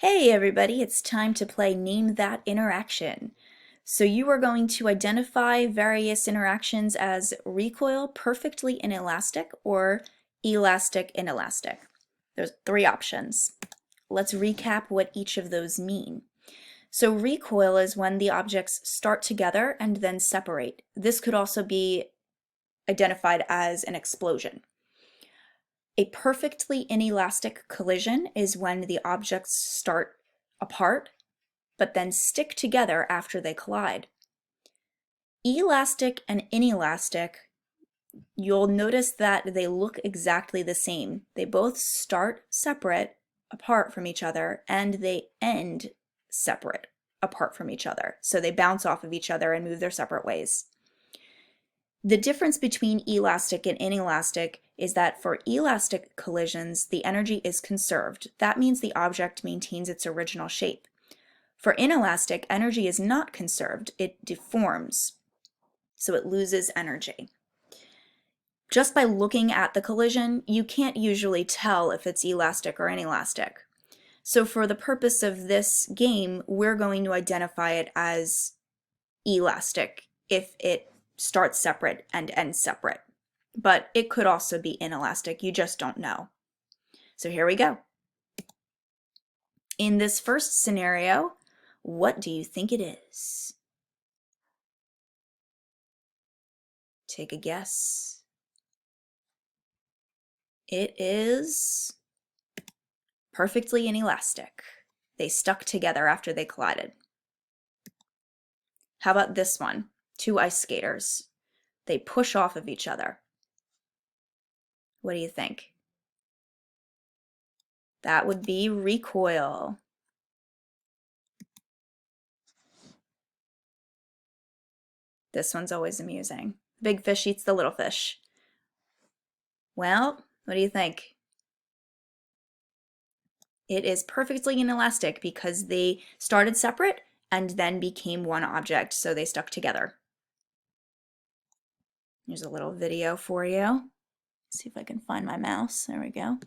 Hey everybody, it's time to play Name That Interaction. So you are going to identify various interactions as recoil, perfectly inelastic, or elastic inelastic. There's three options. Let's recap what each of those mean. So recoil is when the objects start together and then separate. This could also be identified as an explosion. A perfectly inelastic collision is when the objects start apart but then stick together after they collide. Elastic and inelastic, you'll notice that they look exactly the same. They both start separate, apart from each other, and they end separate, apart from each other. So they bounce off of each other and move their separate ways. The difference between elastic and inelastic is that for elastic collisions, the energy is conserved. That means the object maintains its original shape. For inelastic, energy is not conserved, it deforms, so it loses energy. Just by looking at the collision, you can't usually tell if it's elastic or inelastic. So for the purpose of this game, we're going to identify it as elastic if it starts separate and ends separate. But it could also be inelastic, you just don't know. So here we go. In this first scenario, what do you think it is? Take a guess. It is perfectly inelastic. They stuck together after they collided. How about this one? Two ice skaters. They push off of each other. What do you think? That would be recoil. This one's always amusing. Big fish eats the little fish. Well, what do you think? It is perfectly inelastic because they started separate and then became one object, so they stuck together. Here's a little video for you. See if I can find my mouse. There we go.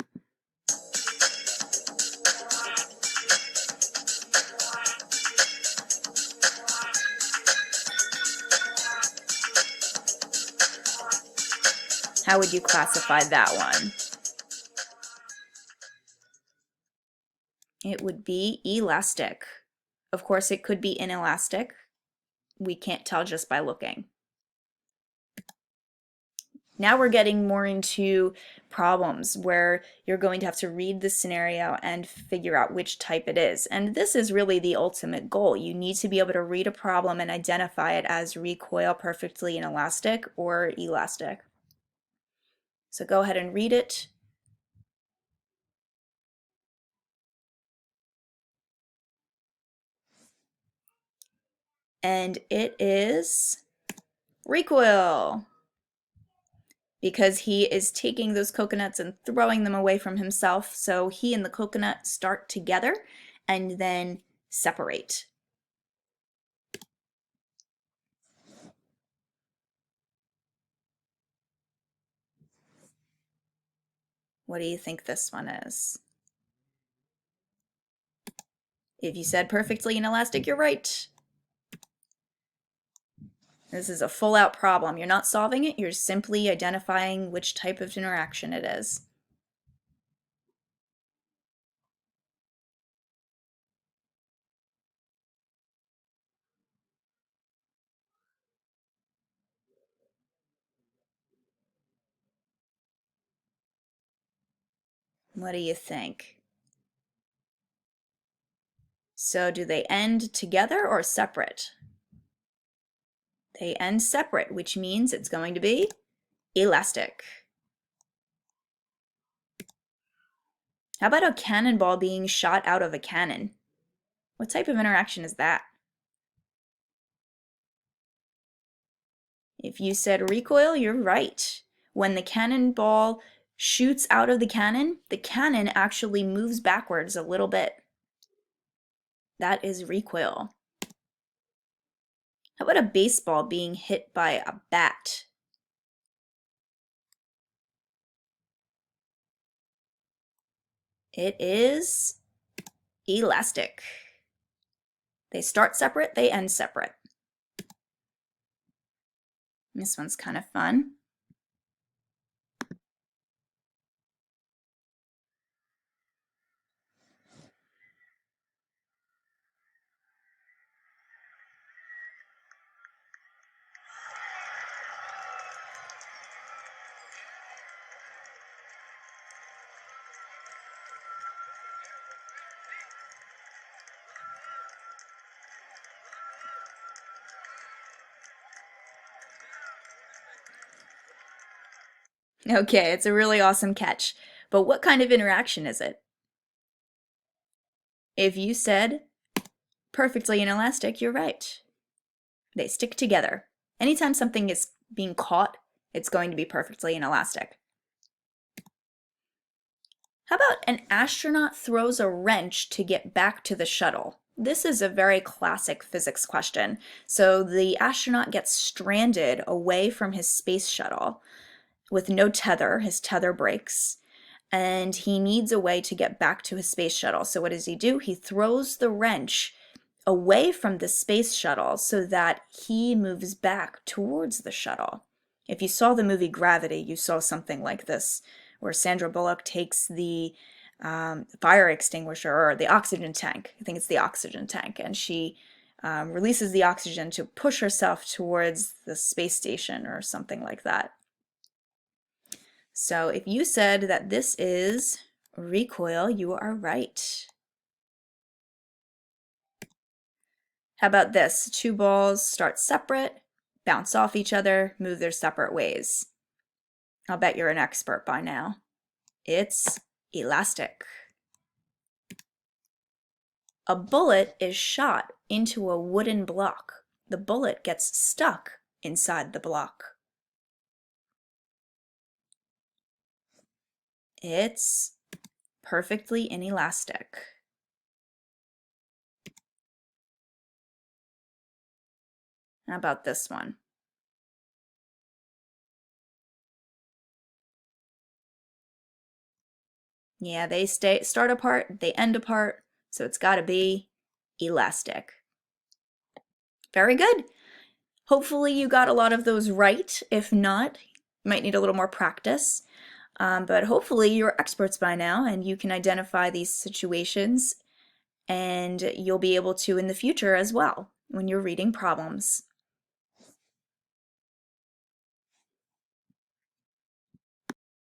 How would you classify that one? It would be elastic. Of course, it could be inelastic. We can't tell just by looking. Now we're getting more into problems where you're going to have to read the scenario and figure out which type it is. And this is really the ultimate goal. You need to be able to read a problem and identify it as recoil, perfectly inelastic, or elastic. So go ahead and read it. And it is recoil, because he is taking those coconuts and throwing them away from himself. So he and the coconut start together and then separate. What do you think this one is? If you said perfectly inelastic, you're right. This is a full-out problem. You're not solving it, you're simply identifying which type of interaction it is. What do you think? So do they end together or separate? They end separate, which means it's going to be elastic. How about a cannonball being shot out of a cannon? What type of interaction is that? If you said recoil, you're right. When the cannonball shoots out of the cannon actually moves backwards a little bit. That is recoil. How about a baseball being hit by a bat? It is elastic. They start separate, they end separate. This one's kind of fun. Okay, it's a really awesome catch. But what kind of interaction is it? If you said perfectly inelastic, you're right. They stick together. Anytime something is being caught, it's going to be perfectly inelastic. How about an astronaut throws a wrench to get back to the shuttle? This is a very classic physics question. So the astronaut gets stranded away from his space shuttle with no tether. His tether breaks, and he needs a way to get back to his space shuttle. So what does he do? He throws the wrench away from the space shuttle so that he moves back towards the shuttle. If you saw the movie Gravity, you saw something like this, where Sandra Bullock takes the fire extinguisher, or the oxygen tank, I think it's the oxygen tank, and she releases the oxygen to push herself towards the space station or something like that. So if you said that this is recoil, you are right. How about this? Two balls start separate, bounce off each other, move their separate ways. I'll bet you're an expert by now. It's elastic. A bullet is shot into a wooden block. The bullet gets stuck inside the block. It's perfectly inelastic. How about this one? Yeah, they start apart, they end apart, so it's got to be elastic. Very good. Hopefully you got a lot of those right. If not, you might need a little more practice. But hopefully you're experts by now and you can identify these situations, and you'll be able to in the future as well when you're reading problems.